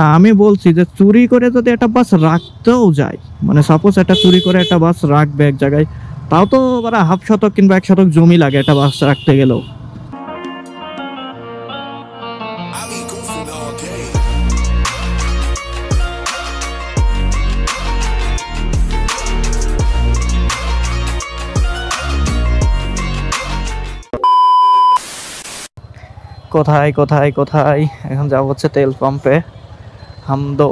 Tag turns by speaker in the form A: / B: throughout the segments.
A: তা আমি বলছি যে চুরি করে যদি একটা বাস রাখতেও যায়, মানে সাপোজ একটা চুরি করে একটা বাস রাখবে এক জায়গায়, তাও তো হাফ শতক কিংবা 1 শতক জমি লাগে একটা বাস রাখতে গেলেও। কোথায় কোথায় কোথায় এখন যাব হচ্ছে তেল পাম্পে হামদো।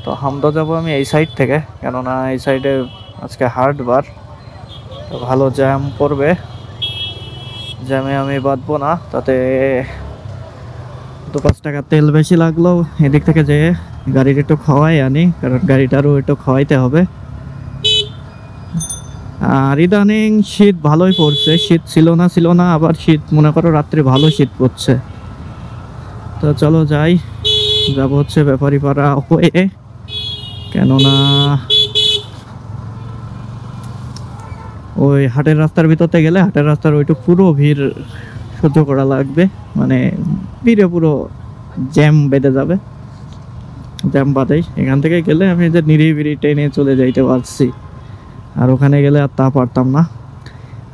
A: তো হামদো যাব আমি এই সাইড থেকে, কেননা এই সাইডে আজকে হাটবার, তো ভালো জ্যাম পড়বে, জ্যামে আমি বাঁধবো না, তাতে 2-5 টাকা তেল বেশি লাগলো। এদিক থেকে যে গাড়িটা একটু খাওয়াই আনি, কারণ গাড়িটারও একটু খাওয়াইতে হবে। আর ইদানিং শীত ভালোই পড়ছে, শীত ছিল না আবার শীত মনে করো রাত্রে ভালো শীত পড়ছে। তো চলো যাই, যাব হচ্ছে ব্যাপারীপাড়া হয়ে, কেননা ওই হাটের রাস্তার ভিতরতে গেলে হাটের রাস্তার ওইটুকু পুরো ভিড় সহ্য করা লাগবে, মানে ভিড়ে পুরো জ্যাম বেঁধে যাবে। জ্যাম বাদেই এখান থেকে গেলে আমি যে নিরিবিড়ি ট্রেনে চলে যাইতে পারছি, আর ওখানে গেলে আর তা পারতাম না।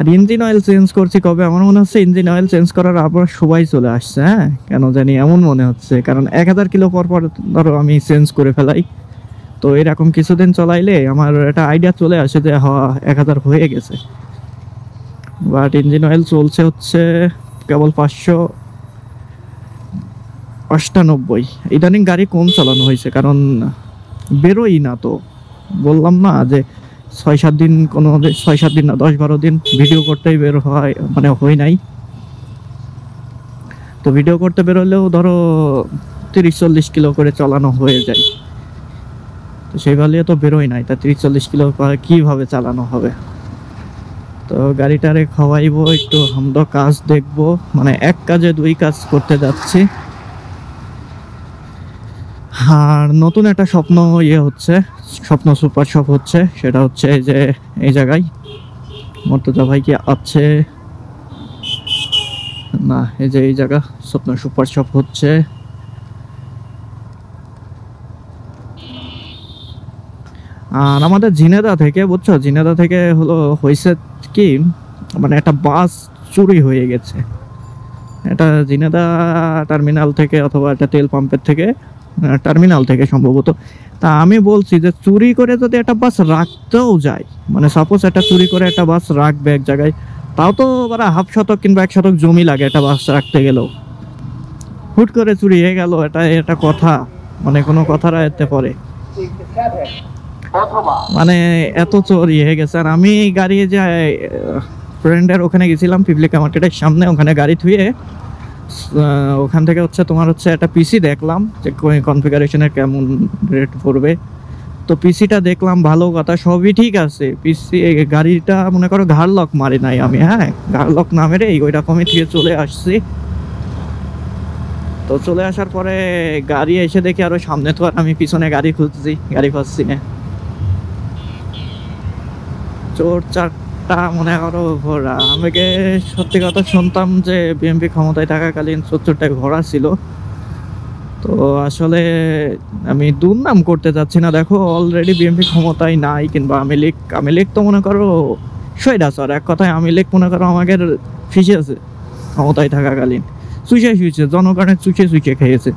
A: আর ইঞ্জিন অয়েল চেঞ্জ করছি কবে, আমার মনে হচ্ছে ইঞ্জিন অয়েল চেঞ্জ করার আবার সবাই চলে আসছে। হ্যাঁ, কেন জানি এমন মনে হচ্ছে, কারণ 1000 কিলো পর পর ধরো আমি চেঞ্জ করে ফেলাই, তো এরকম কিছুদিন চলাইলে আমার একটা আইডিয়া চলে আসে যে হ্যাঁ 1000 হয়ে গেছে। বাট ইঞ্জিন অয়েল চলছে হচ্ছে কেবল 598। ইদানিং গাড়ি কম চালানো হয়েছে, কারণ বেরোই না। তো বললাম না যে 6-7 দিন, কোনো 6-7 দিন না 10-12 দিন ভিডিও করতেই বের হয়, মানে হই নাই। তো ভিডিও করতে বেরোলেও ধরো 30-40 কিলো করে চালানো হয়ে যায়, তো সেই ভালিয়ে তো বেরোই নাই, তা 30-40 কিলো কিভাবে চালানো হবে। তো গাড়িটারে খাওয়াইবো একটু, আমরা কাজ দেখবো, মানে এক কাজে 2 কাজ করতে যাচ্ছি। আর নতুন একটা স্বপ্ন হচ্ছে, স্বপ্ন সুপার শপ হচ্ছে, সেটা হচ্ছে যে এই জায়গায় মর্তজা ভাই কি আছে না, এই যে এই জায়গা স্বপ্ন সুপার শপ হচ্ছে। আর আমাদের ঝিনেদা থেকে, বুঝছো, ঝিনেদা থেকে হয়েছে কি, মানে একটা বাস চুরি হয়ে গেছে। এটা ঝিনেদা টার্মিনাল থেকে অথবা একটা তেল পাম্পের থেকে, টার্মিনাল থেকে সম্ভবত। তা আমি বলছি যে চুরি করে যদি একটা বাস রাখতেও যায়, মানে সাপোজ একটা চুরি করে একটা বাস রাখবে এক জায়গায়, তাও তো হাফ শতক কিংবা 1 শতক জমি লাগে একটা বাস রাখতে গেলেও। হুট করে চুরি হয়ে গেল, এটা কথা, মানে কোনো কথার আয়ত্তে পড়ে, মানে এত চুরি হয়ে গেছে। আর আমি গাড়ি যে ফ্রেন্ডের ওখানে গেছিলাম পিপলিকা মার্কেটের সামনে, ওখানে গাড়ি থুয়ে ওখান থেকে হচ্ছে তোমার হচ্ছে একটা পিসি দেখলাম যে কনফিগারেশনের কেমন রেট পড়বে। তো পিসিটা দেখলাম, ভালো কথা, সবই ঠিক আছে। পিসি গাড়িটা মনে করো ঘাড় লক মারি নাই আমি, হ্যাঁ ঘাড় লক না মেরে ওই রকমই থেকে চলে আসছি। তো চলে আসার পরে গাড়ি এসে দেখি আরো সামনে, তো আর আমি পিছনে গাড়ি খুঁজছি, গাড়ি পাচ্ছি না। চোর চারটা মনে করো ঘোড়া। আমাকে সত্যি কথা শুনতাম যে বিএনপি ক্ষমতায় থাকাকালীন 70টায় ঘোড়া ছিল। তো আসলে আমি দুর্নাম করতে যাচ্ছি না, দেখো অলরেডি বিএনপি ক্ষমতায় নাই, কিংবা আওয়ামী লীগ তো মনে করো স্বৈরাচার, এক কথায় আওয়ামী লীগ মনে করো আমাকে ফিসেছে ক্ষমতায় থাকাকালীন, শুইছে জনগণের চুষে খেয়েছে।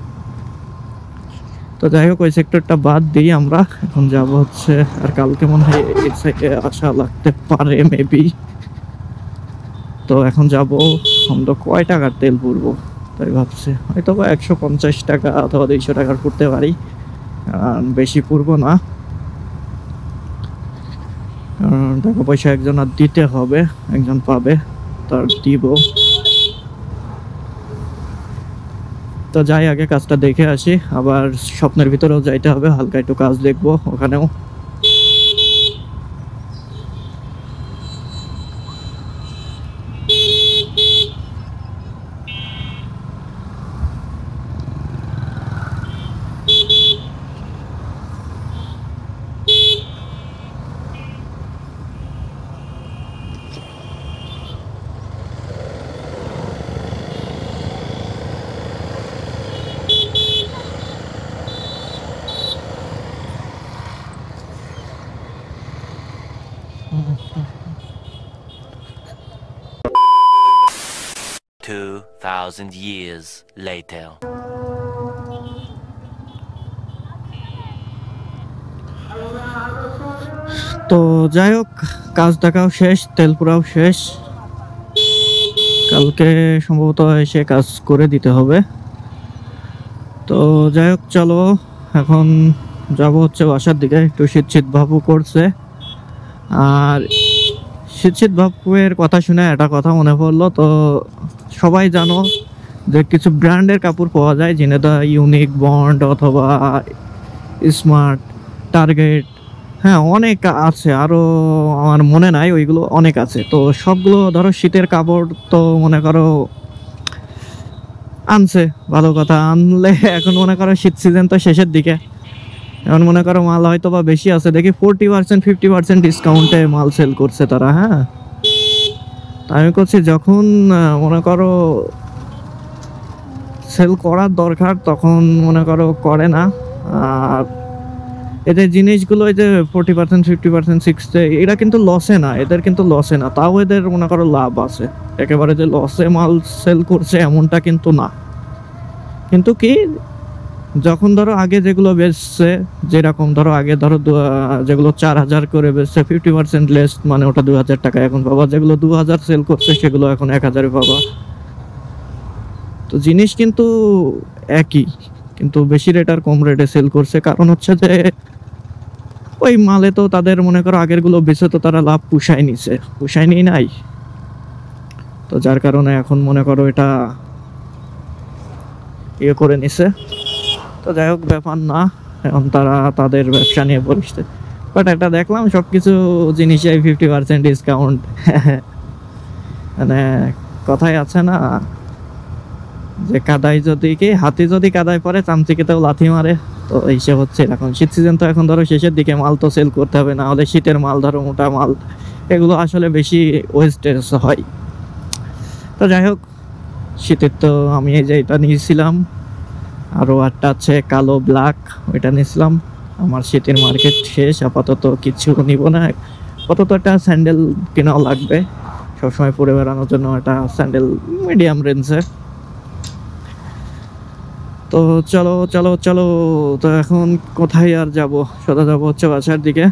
A: তো যাই হোক ওই সেক্টরটা বাদ দিই, আমরা এখন যাব হচ্ছে, আর কালকে মনে হয় এই সাইডে আসা লাগতে পারে মেবি। তো এখন যাব, আমরা কয় টাকার তেল পুরবো তাই ভাবছি, হয়তো 150 টাকা অথবা 200 টাকার পুরতে পারি, বেশি পুরবো না, টাকা পয়সা একজন আর দিতে হবে, একজন পাবে তার দিব। তো যাই আগে কাজটা দেখে আসি, আবার স্বপ্নের ভিতরেও যাইতে হবে, হালকা একটু কাজ দেখবো ওখানেও।
B: 2,000 years later.
A: তো যাই হোক, কাজ দেখাও শেষ, তেল পুরাও শেষ। কালকে সম্ভবত এসে কাজ করে দিতে হবে। তো যাই হোক, চলো এখন যাব হচ্ছে বাসার দিকে। একটু শীত শীত ভাবও করছে। আর শীত শীত ভাবের কথা শুনে একটা কথা মনে পড়লো। তো সবাই জানো যে কিছু ব্র্যান্ডের কাপড় পাওয়া যায়, যেটা ইউনিক, বন্ড অথবা স্মার্ট, টার্গেট, হ্যাঁ অনেক আছে, আরও আমার মনে নাই, ওইগুলো অনেক আছে। তো সবগুলো ধরো শীতের কাপড় তো মনে করো আনছে, ভালো কথা। আনলে এখন মনে করো শীত সিজন তো শেষের দিকে, এখন মনে করো মাল হয়তো বা বেশি আছে, দেখি 40% 50% ডিসকাউন্টে মাল সেল করছে তারা। হ্যাঁ, আমি করছি যখন মনে করো সেল করার দরকার তখন মনে করো করে না। আর এদের জিনিসগুলো এই যে 40% 50% 60, এটা কিন্তু লসে না, এদের কিন্তু লসে না, তাও এদের মনে করো লাভ আছে। একেবারে যে লসে মাল সেল করছে এমনটা কিন্তু না। কিন্তু কি, যখন ধরো আগে যেগুলো বেচছে, যেরকম ধরো আগে ধরো যেগুলো 4,000 করে বেচছে, 50% লেস, মানে ওটা 2,000 টাকা এখন পাবা। যেগুলো 2,000 সেল করছে সেগুলো এখন 1,000-এ পাবা। তো জিনিস কিন্তু একই, কিন্তু বেশি রেট আর কম রেটে সেল করছে। কারণ হচ্ছে যে ওই মালে তো তাদের মনে করো আগের গুলো বেচে তো তারা লাভ পুষায় নিছে, পুষায় নিয়ে নাই। তো যার কারণে এখন মনে করো এটা ইয়ে করে নিছে। তো যাই হোক, ব্যাপার না, এখন তারা তাদের ব্যবসা নিয়ে বসছে। বাট একটা দেখলাম সবকিছু জিনিসে 50% ডিসকাউন্ট। মানে কথাই আছে না যে কাদায় যদি কি, হাতি যদি কাদায় পড়ে চামচিকেতেও লাথি মারে। তো এইসব হচ্ছে এখন। শীত সিজন তো এখন ধরো শেষের দিকে, মাল তো সেল করতে হবে, না হলে শীতের মাল ধরো মোটা মাল এগুলো আসলে বেশি ওয়েস্টেজ হয়। তো যাই হোক, শীতের তো আমি এই যে এটা নিয়েছিলাম, আরও একটা আছে কালো ব্ল্যাক, ওইটা নিয়েছিলাম। আমার শীতের মার্কেট শেষ, আপাতত কিছু নিব না। আপাতত একটা স্যান্ডেল কেনাও লাগবে সবসময় পরে বেড়ানোর জন্য, একটা স্যান্ডেল মিডিয়াম রেঞ্জের। তো চলো চলো চলো, তো এখন কোথায় আর যাব, সোজা যাবো হচ্ছে বাসার দিকে।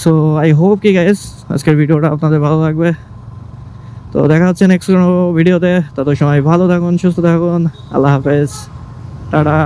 A: সো আই হোপ কি গাইস আজকের ভিডিওটা আপনাদের ভালো লাগবে। তো দেখা হচ্ছে নেক্সট কোনো ভিডিওতে। তত সময় ভালো থাকুন, সুস্থ থাকুন, আল্লাহ হাফেজ, টাটা।